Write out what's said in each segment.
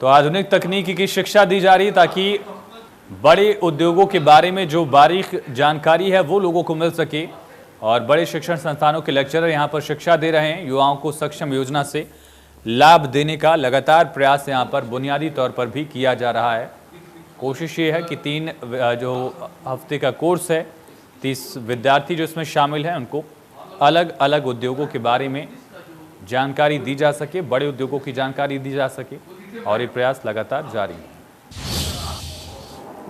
तो आधुनिक तकनीकी की शिक्षा दी जा रही है ताकि बड़े उद्योगों के बारे में जो बारीक जानकारी है वो लोगों को मिल सके। और बड़े शिक्षण संस्थानों के लेक्चरर यहां पर शिक्षा दे रहे हैं। युवाओं को सक्षम योजना से लाभ देने का लगातार प्रयास यहां पर बुनियादी तौर पर भी किया जा रहा है। कोशिश ये है कि 3 जो हफ्ते का कोर्स है, 30 विद्यार्थी जो इसमें शामिल हैं उनको अलग अलग उद्योगों के बारे में जानकारी दी जा सके, बड़े उद्योगों की जानकारी दी जा सके, और ये प्रयास लगातार जारी है।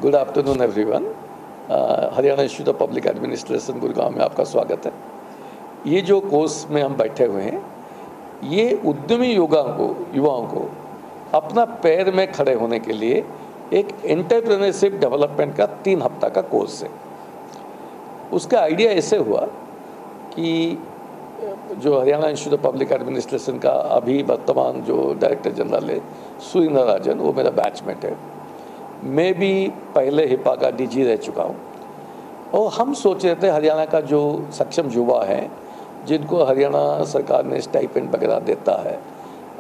Good afternoon everyone. Haryana institute of public administration Gurgaon में आपका स्वागत है। ये जो कोर्स में हम बैठे हुए हैं, ये उद्यमी युवाओं को अपना पैर में खड़े होने के लिए एक एंटरप्रेन्योरशिप डेवलपमेंट का 3 हफ्ता का कोर्स है। उसका आइडिया ऐसे हुआ कि जो Haryana institute of public administration का अभी वर्तमान जो डायरेक्टर जनरल है सुरेंद्र राजन, वो मेरा बैचमेट है। मैं भी पहले हिपा का डीजी रह चुका हूँ। और हम सोच रहे थे हरियाणा का जो सक्षम युवा है, जिनको हरियाणा सरकार ने स्टाइपेंड वगैरह देता है,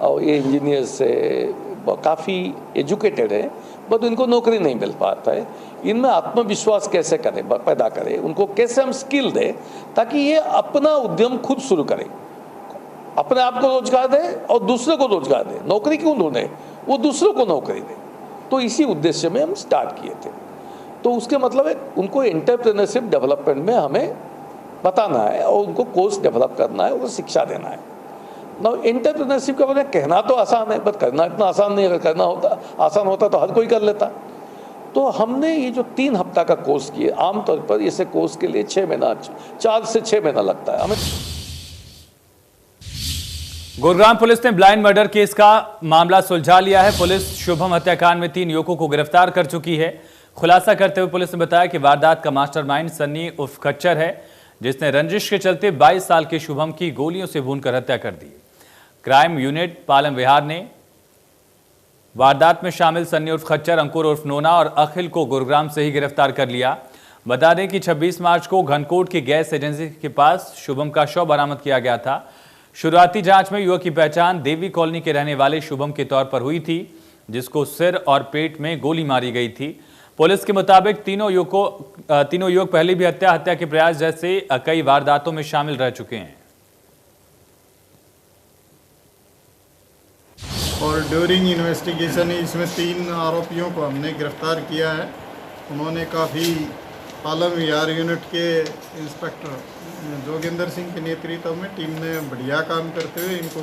और ये इंजीनियर से काफ़ी एजुकेटेड है, बट इनको नौकरी नहीं मिल पाता है। इनमें आत्मविश्वास कैसे करें, पैदा करें, उनको कैसे हम स्किल दें ताकि ये अपना उद्यम खुद शुरू करें, अपने आप को रोजगार दें और दूसरे को रोजगार दें। नौकरी क्यों ढूंढें, वो दूसरों को नौकरी दें। तो इसी उद्देश्य में हम स्टार्ट किए थे। तो उसके मतलब है उनको एंटरप्रेन्योरशिप डेवलपमेंट में हमें बताना है और उनको कोर्स डेवलप करना है और शिक्षा देना है। ना एंटरप्रेन्योरशिप का मतलब कहना तो आसान है, बट करना इतना आसान नहीं। अगर करना आसान होता तो हर कोई कर लेता। तो हमने ये जो 3 हफ्ता का कोर्स किए, आमतौर पर ऐसे कोर्स के लिए 6 महीना, 4 से 6 महीना लगता है हमें। गुरुग्राम पुलिस ने ब्लाइंड मर्डर केस का मामला सुलझा लिया है। पुलिस शुभम हत्याकांड में 3 युवकों को गिरफ्तार कर चुकी है। खुलासा करते हुए पुलिस ने बताया कि वारदात का मास्टरमाइंड सन्नी उर्फ खच्चर है, जिसने रंजिश के चलते 22 साल के शुभम की गोलियों से भूनकर हत्या कर दी। क्राइम यूनिट पालम विहार ने वारदात में शामिल सन्नी उर्फ खच्चर, अंकुर उर्फ नोना और अखिल को गुरुग्राम से ही गिरफ्तार कर लिया। बता दें कि 26 मार्च को घनकोट की गैस एजेंसी के पास शुभम का शव बरामद किया गया था। शुरुआती जांच में युवक की पहचान देवी कॉलोनी के रहने वाले शुभम के तौर पर हुई थी, जिसको सिर और पेट में गोली मारी गई थी। पुलिस के मुताबिक तीनों युवक पहले भी हत्या के प्रयास जैसे कई वारदातों में शामिल रह चुके हैं। और ड्यूरिंग इन्वेस्टिगेशन इसमें 3 आरोपियों को हमने गिरफ्तार किया है। उन्होंने काफ़ी पालम विहार यूनिट के इंस्पेक्टर जोगेंद्र सिंह के नेतृत्व में टीम ने बढ़िया काम करते हुए इनको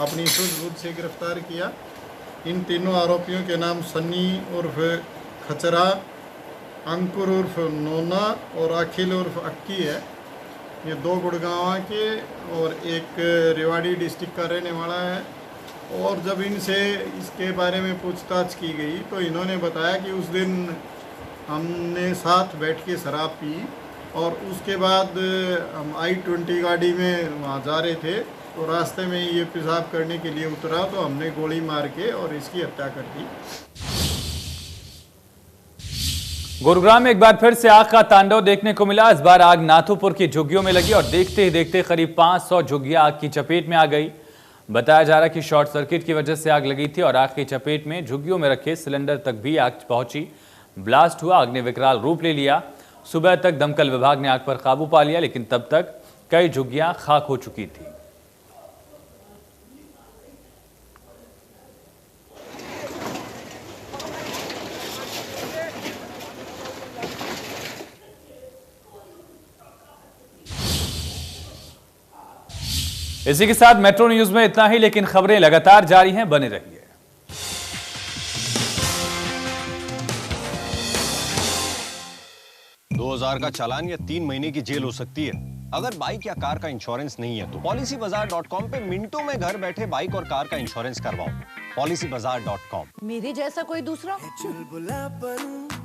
अपनी सूझबूझ से गिरफ्तार किया। इन तीनों आरोपियों के नाम सन्नी उर्फ खचरा, अंकुर उर्फ नोना और अखिल उर्फ अक्की है। ये 2 गुड़गांव के और एक रेवाड़ी डिस्ट्रिक्ट का रहने वाला है। और जब इनसे इसके बारे में पूछताछ की गई तो इन्होंने बताया कि उस दिन हमने साथ बैठ के शराब पी और उसके बाद हम I-20 गाड़ी में वहाँ जा रहे थे, तो रास्ते में ये पेशाब करने के लिए उतरा तो हमने गोली मार के और इसकी हत्या कर दी। गुरुग्राम में एक बार फिर से आग का तांडव देखने को मिला। इस बार आग नाथुपुर की झुग्गियों में लगी और देखते ही देखते करीब 500 झुग्गियां आग की चपेट में आ गई। बताया जा रहा है कि शॉर्ट सर्किट की वजह से आग लगी थी और आग की चपेट में झुग्गियों में रखे सिलेंडर तक भी आग पहुंची। ब्लास्ट हुआ, आग ने विकराल रूप ले लिया। सुबह तक दमकल विभाग ने आग पर काबू पा लिया, लेकिन तब तक कई झुग्गियां खाक हो चुकी थी। इसी के साथ मेट्रो न्यूज में इतना ही, लेकिन खबरें लगातार जारी हैं, बने रहिए। 2000 का चालान या 3 महीने की जेल हो सकती है। अगर बाइक या कार का इंश्योरेंस नहीं है तो PolicyBazaar.com पे मिनटों में घर बैठे बाइक और कार का इंश्योरेंस करवाओ। PolicyBazaar.com। मेरे जैसा कोई दूसरा